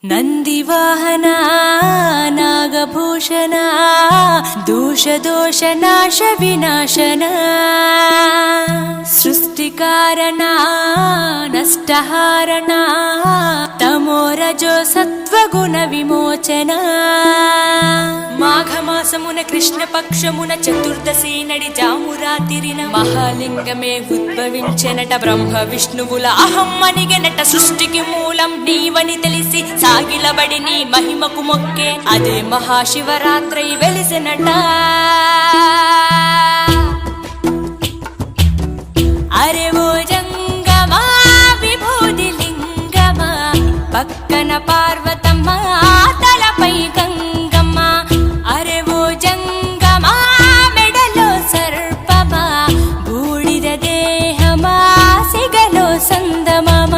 ನಂದಿವಾಹನ ನಾಗಭೂಷಣ ದೋಷ ದೋಷ ನಾಶ ವಿನಾಶನ ಸೃಷ್ಟಿಕಾರಣ ನಷ್ಟಹಾರಣ తమోరజో సత్వగుణ విమోచన మాఘమాసమున కృష్ణపక్షమున చతుర్దశి నడి జామురాతిరిన మహాలింగమే ఉద్భవించెనట బ్రహ్మ విష్ణువుల అహం అనిగెనట సృష్టికి మూలం నీవని తెలిసి సాగిలబడి నీ మహిమకు మొక్కే అదే మహాశివరాత్రి వెలిసినట అరే ఓ జంగమా విభూది లింగమా పక్కన పార్వతమ్మ తలపై గంగమ్మ అరే ఓ జంగమా మెడలో సర్పమా బూడిద దేహమా సిగలో సందమమ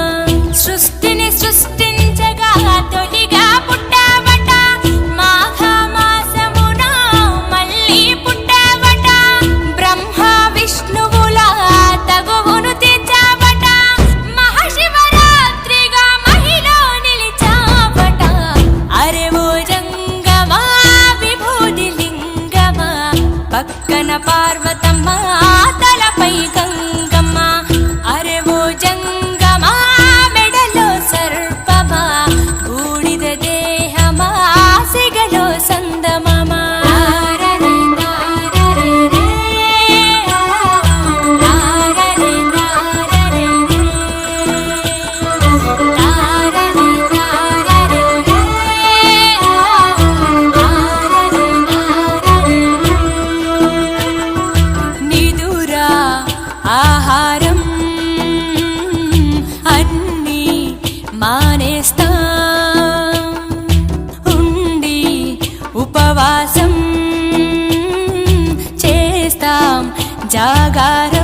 సృష్టిని సృష్టించగా తొలిగా పుట్టావట మాఘమాసమున మళ్ళీ పుట్టావట బ్రహ్మ విష్ణువుల తగువును తీర్చావట మహాశివరాత్రిగా మహిలో నిలిచావట అరే ఓ జంగమా విభూది లింగమా పక్కన పార్వతమ్మ తలపై గంగమ్మ అరే ఓ జంగమా మెడలో సర్పమా బూడిద దేహమా సిగలో సందమమ నిదురా ఆహారం అన్నీ మానేస్తాం ఉండి ఉపవాసం చేస్తాం జాగారం